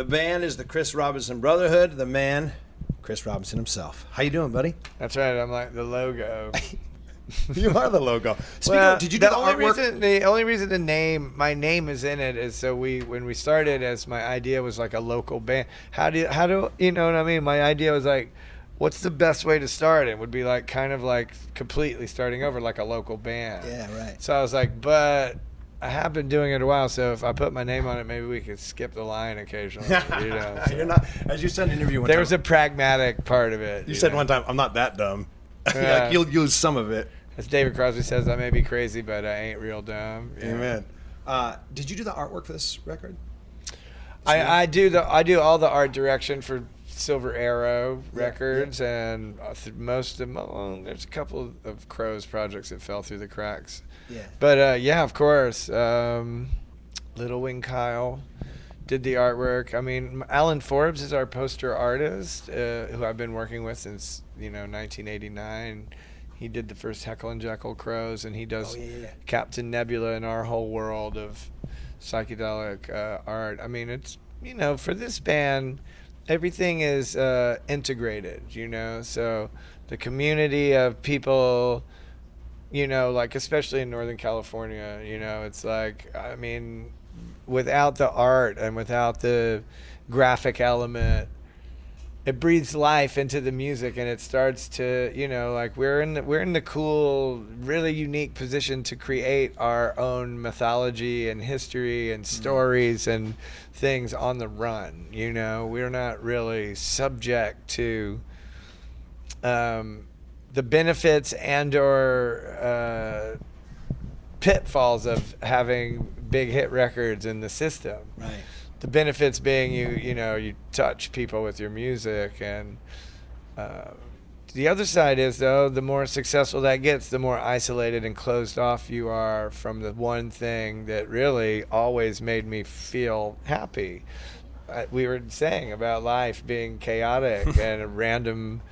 The band is the Chris Robinson Brotherhood. The man, Chris Robinson himself. How you doing, buddy? That's right. I'm like the logo. You are the logo. Did you do the artwork? The only reason my name is in it is so when we started, as my idea was like a local band. How do you know what I mean? My idea was like, what's the best way to start? It would be like kind of like completely starting over like a local band. Yeah, right. So I was like, but I have been doing it a while, so if I put my name on it, maybe we could skip the line occasionally. So. You're not, as you said in an interview one there time. was a pragmatic part of it. You said one time, I'm not that dumb. Yeah. Like, you'll use some of it. As David Crosby says, I may be crazy, but I ain't real dumb. Yeah. Amen. Did you do the artwork for this record? I do all the art direction for Silver Arrow Records, and most of them. There's a couple of Crows projects that fell through the cracks. Yeah. But yeah, of course, Little Wing Kyle did the artwork. I mean, Alan Forbes is our poster artist, who I've been working with since 1989. He did the first Heckle and Jekyll Crows, and he does Captain Nebula and our whole world of psychedelic art. I mean, it's, for this band, everything is integrated, so the community of people, like especially in Northern California, it's like, I mean, without the art and without the graphic element, it breathes life into the music, and it starts to, like we're in the cool, really unique position to create our own mythology and history and stories and things on the run. We're not really subject to the benefits and or pitfalls of having big hit records in the system. Right. The benefits being you touch people with your music, and the other side is, though, the more successful that gets, the more isolated and closed off you are from the one thing that really always made me feel happy. We were saying about life being chaotic and a random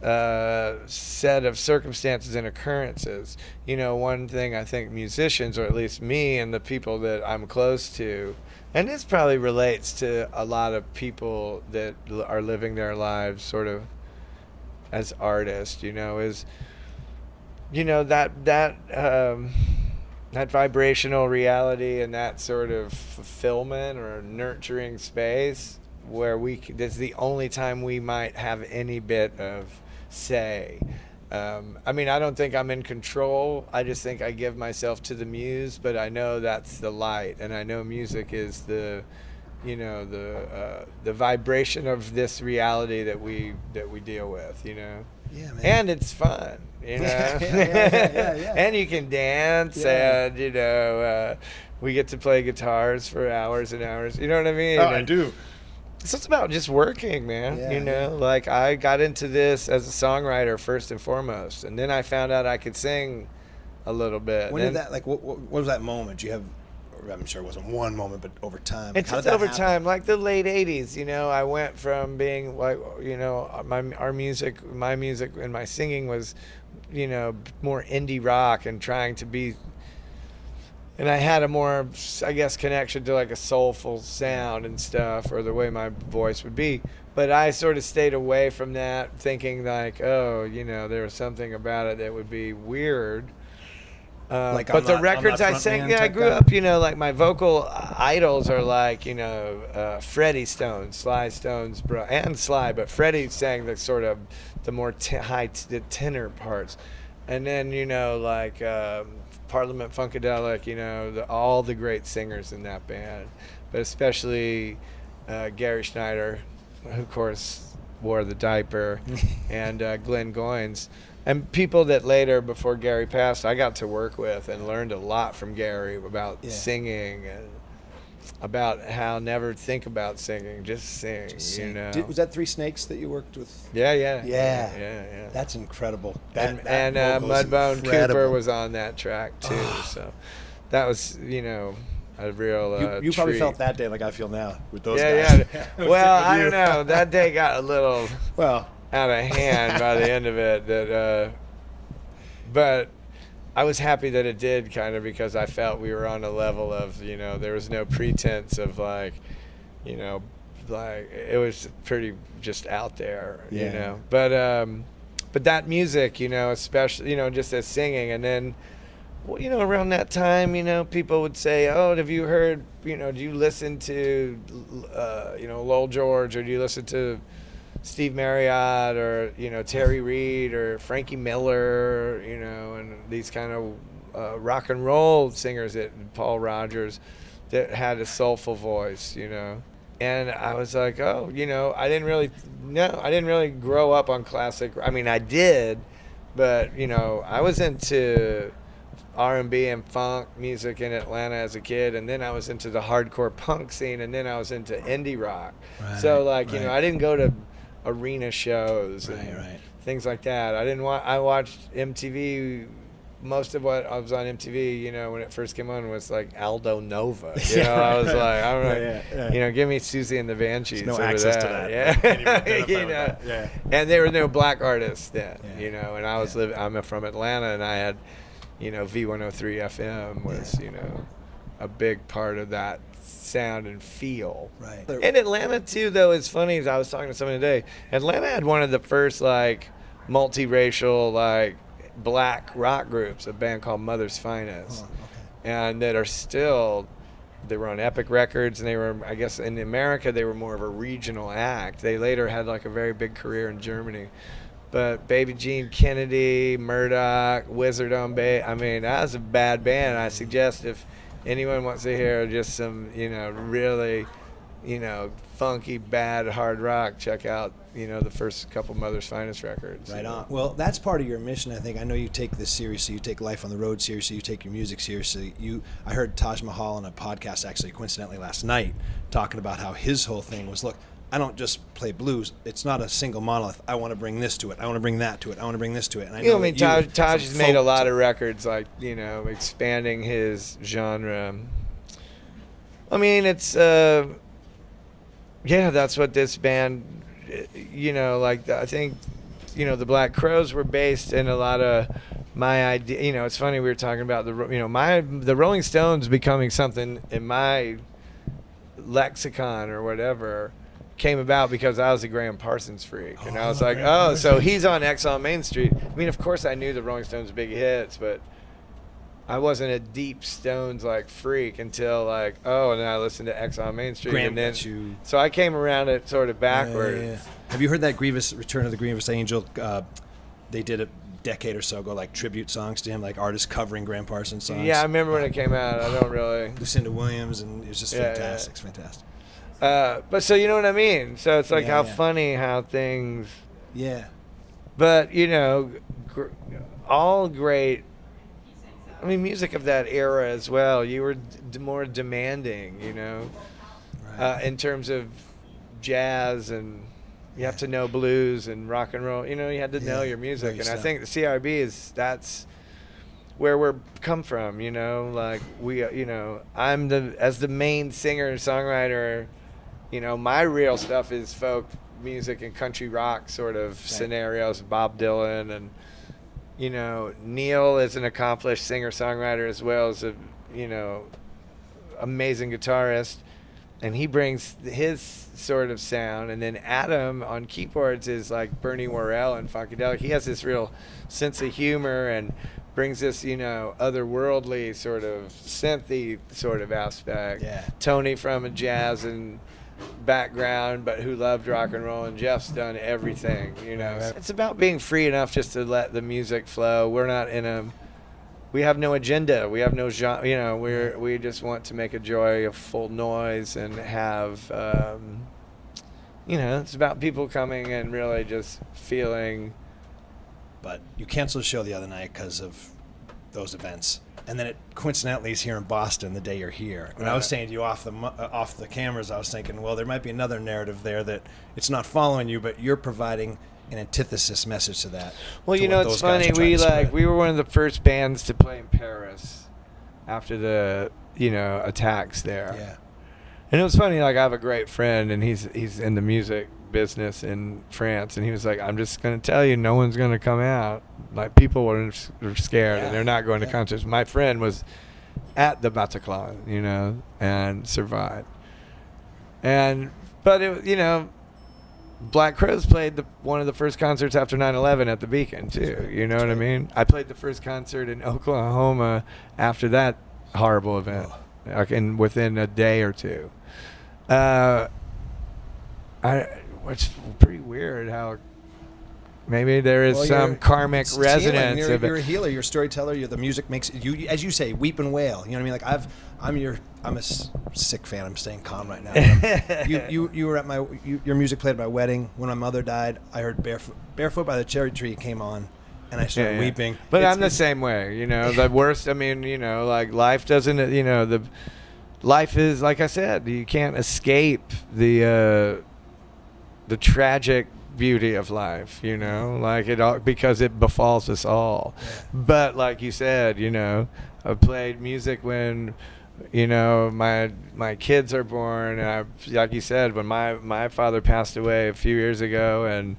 set of circumstances and occurrences. One thing I think musicians, or at least me and the people that I'm close to, and this probably relates to a lot of people that are living their lives sort of as artists, is, that vibrational reality and that sort of fulfillment or nurturing space where that's the only time we might have any bit of say. I mean, I don't think I'm in control. I just think I give myself to the muse, but I know that's the light, and I know music is the vibration of this reality that we deal with. Yeah, man. And it's fun. Yeah. And you can dance, and we get to play guitars for hours and hours. You know what I mean? Oh, I do. So it's about just working, man. Like I got into this as a songwriter first and foremost, and then I found out I could sing a little bit. When did that, like, what was that moment? I'm sure it wasn't one moment, but over time. It's just over time, like the late 80s, I went from being like, my music and my singing was, more indie rock and trying to be, and I had a more, I guess, connection to like a soulful sound and stuff, or the way my voice would be. But I sort of stayed away from that, thinking like, oh, there was something about it that would be weird. But the records I sang, I grew up, like my vocal idols are like, Freddie Stone, Sly Stone's bro, and Sly, but Freddie sang the sort of the more the tenor parts. And then, like Parliament Funkadelic, all the great singers in that band, but especially Gary Schneider, who of course wore the diaper, and Glenn Goins. And people that later, before Gary passed, I got to work with and learned a lot from Gary about singing and about how never think about singing, just sing. Was that Three Snakes that you worked with? Yeah. That's incredible. And Mudbone Cooper was on that track too. So that was, a real you probably treat. felt that day like I feel now with those guys. Yeah. Well, I don't know. That day got a little out of hand by the end of it. But I was happy that it did, kind of, because I felt we were on a level of, there was no pretense of like, like, it was pretty just out there, Yeah. you know. But that music, you know, especially, you know, just as singing, and then, well, you know, around that time, you know, people would say, "Oh, have you heard? You know, do you listen to, you know, Lowell George, or do you listen to Steve Marriott, or, you know, Terry Reid, or Frankie Miller, you know, and these kind of rock and roll singers, that Paul Rogers, that had a soulful voice, you know." And I was like, oh, you know, I didn't really grow up on classic. I mean, I did, but, you know, I was into R&B and funk music in Atlanta as a kid, and then I was into the hardcore punk scene, and then I was into indie rock. Right, So, like, you right. know, I didn't go to arena shows Right, and right. things like that. I watched MTV. Most of what I was on MTV, you know, when it first came on, was like Aldo Nova. You know, I was like, I don't know, Yeah. you know, give me Susie and the Banshees. There's no over access to that. Yeah, Can't even identify you with know, that. Yeah. and there were no black artists then, Yeah. you know, and I was I'm from Atlanta, and I had, you know, V103 FM was, you know, a big part of that sound and feel. Right. And Atlanta too, though, is funny. As I was talking to someone today, Atlanta had one of the first like multiracial like black rock groups, a band called Mother's Finest, Oh, okay. and that are still. They were on Epic Records, and they were, I guess, in America, they were more of a regional act. They later had like a very big career in Germany. But Baby Gene Kennedy, Murdoch, Wizard on Bass, I mean, that was a bad band. I suggest if anyone wants to hear just some, you know, really, you know, funky, bad, hard rock, check out, you know, the first couple Mother's Finest records. Right you know. on. Well, that's part of your mission, I think. I know you take this seriously. You take life on the road seriously. You take your music seriously. I heard Taj Mahal on a podcast, actually, coincidentally, last night, talking about how his whole thing was, look, I don't just play blues. It's not a single monolith. I want to bring this to it. I want to bring that to it. I want to bring this to it. And I You know, I know mean, that Taj from has made a folk lot to- of records, like, you know, expanding his genre. I mean, it's, yeah, that's what this band, you know, like, I think, you know, the Black Crowes were based in a lot of my idea. You know, it's funny, we were talking about the Rolling Stones becoming something in my lexicon or whatever came about because I was a Graham Parsons freak, and I was like, oh, so he's on X on Main Street. I mean, of course I knew the Rolling Stones' big hits, but I wasn't a deep Stones like freak until like, oh, and then I listened to X on Main Street, Graham and then got you. so I came around it sort of backwards. Yeah. Have you heard that Return of the Grievous Angel? They did a decade or so ago, like tribute songs to him, like artists covering Graham Parsons songs. Yeah, I remember when it came out. I don't really. Lucinda Williams, and it was just Yeah, fantastic. yeah. It's fantastic. But so you know what I mean. So it's like Yeah, how yeah. funny how things. Yeah. But you know, all great. I mean, music of that era as well. You were more demanding, you know, Right. in terms of jazz, and you have to know blues and rock and roll. You know, you had to know Yeah, your music, know your and I stuff. think the CRB that's where we're come from. You know, like we, you know, as the main singer and songwriter. You know, my real stuff is folk music and country rock sort of scenarios, Bob Dylan, and, you know, Neil is an accomplished singer-songwriter as well as a, you know, amazing guitarist, and he brings his sort of sound, and then Adam on keyboards is like Bernie Worrell and Funkadelic. He has this real sense of humor and brings this, you know, otherworldly sort of synthy sort of aspect. Yeah. Tony from a jazz and background, but who loved rock and roll, and Jeff's done everything, you know. Right. It's about being free enough just to let the music flow. We're not we have no agenda. We have no genre, you know, we just want to make a joyful noise and have, you know, it's about people coming and really just feeling. But you canceled the show the other night because of those events, and then it coincidentally is here in Boston the day you're here. And I was Right. saying to you off the cameras, I was thinking, well, there might be another narrative there that it's not following you, but you're providing an antithesis message to that. Well, to you know, what it's those guys funny. are trying to spread. We were one of the first bands to play in Paris after the, you know, attacks there. Yeah. And it was funny. Like, I have a great friend, and he's in the music business in France, and he was like, "I'm just going to tell you, no one's going to come out. Like, people are scared, Yeah. and they're not going to concerts." My friend was at the Bataclan, you know, and survived. And But Black Crowes played one of the first concerts after 9/11 at the Beacon too. You know what I mean? I played the first concert in Oklahoma after that horrible event, and within a day or two. Which is pretty weird how maybe there is some karmic resonance. You're a healer. You're a storyteller. The music makes you, as you say, weep and wail. You know what I mean? Like I'm a sick fan. I'm staying calm right now. You were at your music played at my wedding. When my mother died, I heard Barefoot by the Cherry Tree came on, and I started weeping. But I'm the same way. The worst. I mean, like life doesn't. The life is, like I said, you can't escape the tragic beauty of life, like it all, because it befalls us all. But like you said, I played music when my kids are born, and like you said, when my father passed away a few years ago, and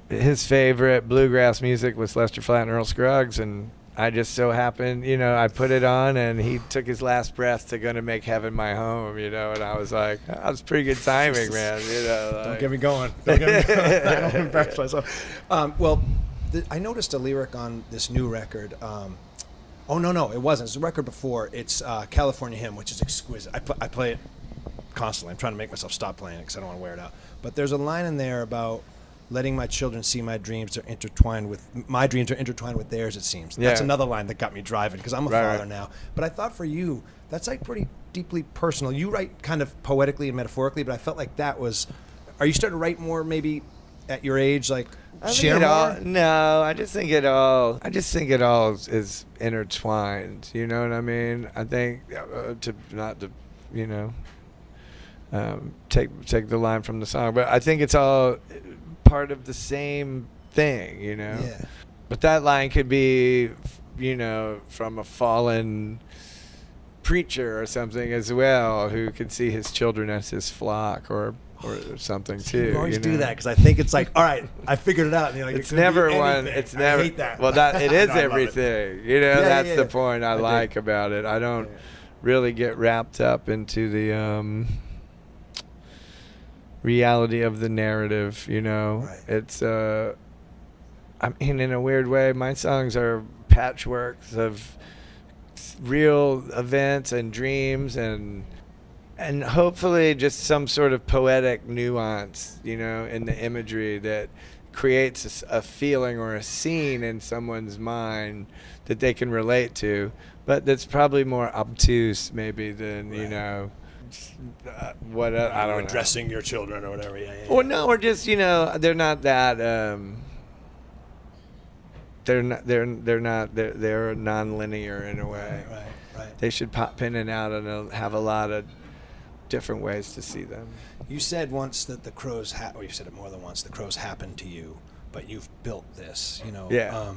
his favorite bluegrass music was Lester Flatt and Earl Scruggs, and I just so happened, I put it on, and he took his last breath to "Gonna Make Heaven My Home," and I was like, that was pretty good timing, man. Don't get me going. Don't get me going. I don't want to embarrass myself. I noticed a lyric on this new record. No, it wasn't. It's a record before. It's California Hymn, which is exquisite. I play it constantly. I'm trying to make myself stop playing it because I don't want to wear it out. But there's a line in there about letting my children see my dreams are intertwined with theirs, it seems. That's another line that got me driving because I'm a father now. But I thought for you, that's like pretty deeply personal. You write kind of poetically and metaphorically, but I felt like that was, are you starting to write more maybe at your age, like share more? No, I just think it all is intertwined. You know what I mean? I think take the line from the song, but I think it's all part of the same thing, Yeah. But that line could be, from a fallen preacher or something as well, who could see his children as his flock or something too. You always do that because I think it's like, all right, I figured it out. And you're like, it's never one. It's never. I hate that. Well, it is everything. That's the point I like do. about it. I don't really get wrapped up into the reality of the narrative, Right. It's I mean, in a weird way, my songs are patchworks of real events and dreams and hopefully just some sort of poetic nuance, in the imagery that creates a feeling or a scene in someone's mind that they can relate to, but that's probably more obtuse maybe than, what I don't know. Addressing your children or whatever. Yeah. Or no, or just they're not that. They're non-linear in a way. Right. They should pop in and out and have a lot of different ways to see them. You said once that the Crows, or you said it more than once. The Crows happened to you, but you've built this. Yeah.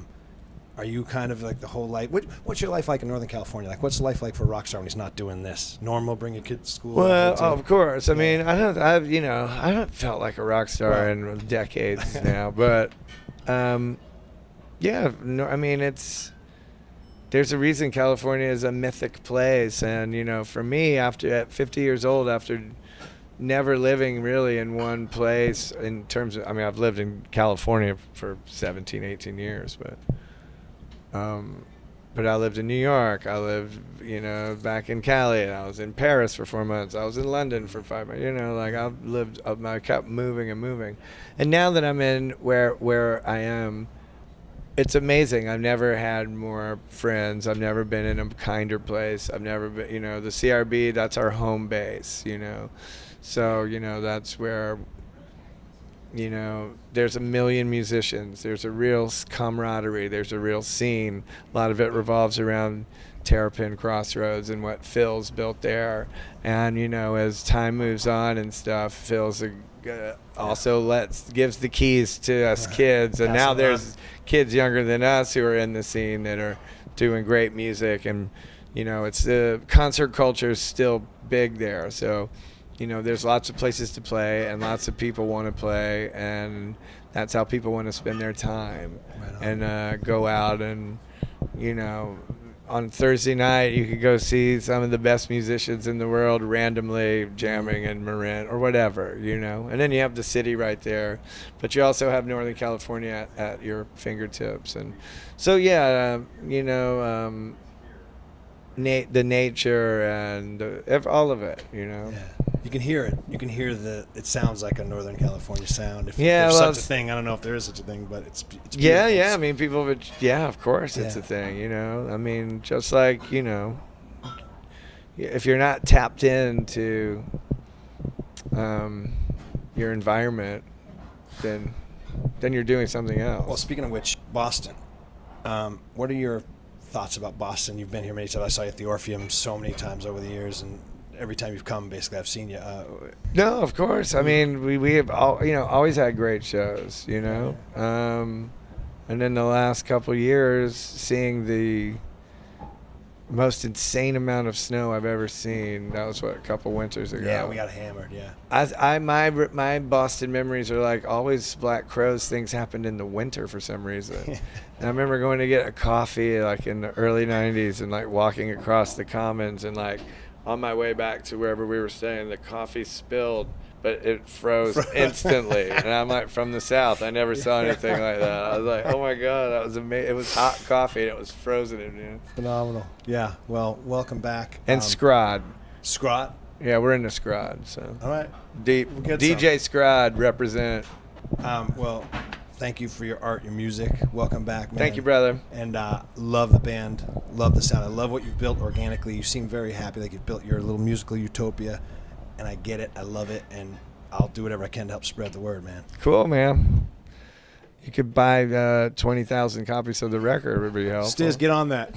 Are you kind of like the whole life? What's your life like in Northern California? Like, what's life like for a rock star when he's not doing this? Normal, bring your kids to school. Well, of course. I mean, I haven't felt like a rock star in decades now, but there's a reason California is a mythic place, and for me, at 50 years old, after never living really in one place in terms of, I've lived in California for 17, 18 years, but I lived in New York. I lived, back in Cali. And I was in Paris for 4 months. I was in London for 5 months. I've lived. I kept moving and moving. And now that I'm in where I am, it's amazing. I've never had more friends. I've never been in a kinder place. I've never been. The CRB. That's our home base. So that's where. There's a million musicians. There's a real camaraderie. There's a real scene. A lot of it revolves around Terrapin Crossroads and what Phil's built there. And, as time moves on and stuff, Phil's also gives the keys to us kids. And now there's kids younger than us who are in the scene that are doing great music. And, it's the concert culture is still big there. So, there's lots of places to play and lots of people want to play, and that's how people want to spend their time and go out and, on Thursday night, you could go see some of the best musicians in the world randomly jamming in Marin or whatever, And then you have the city right there, but you also have Northern California at your fingertips. And so, yeah, the nature and all of it, Yeah. You can hear it. You can hear it sounds like a Northern California sound. If Yeah, there's well, such a thing. I don't know if there is such a thing, but it's beautiful. Yeah. I mean, people would, of course it's a thing, I mean, just like, if you're not tapped into your environment, then you're doing something else. Well, speaking of which, Boston. What are your thoughts about Boston? You've been here many times. I saw you at the Orpheum so many times over the years, and every time you've come, basically, I've seen you. No, of course. I mean, we have always had great shows, and then the last couple of years, seeing the most insane amount of snow I've ever seen. That was a couple winters ago. Yeah, we got hammered. Yeah. My Boston memories are like always Black Crowes. Things happened in the winter for some reason. And I remember going to get a coffee like in the early '90s and like walking across the Commons and like on my way back to wherever we were staying, the coffee spilled, but it froze instantly. And I'm like from the South. I never saw anything like that. I was like, oh my God, that was amazing. It was hot coffee and it was frozen. Phenomenal. Yeah. Well, welcome back. And Scrod. Scrod? Yeah, we're in the Scrod. So. All right. DJ Scrod represent. Well, thank you for your art, your music. Welcome back, man. Thank you, brother. And love the band, love the sound. I love what you've built organically. You seem very happy, like you've built your little musical utopia. And I get it. I love it. And I'll do whatever I can to help spread the word, man. Cool, man. You could buy 20,000 copies of the record. It would be helpful. Stiz, get on that.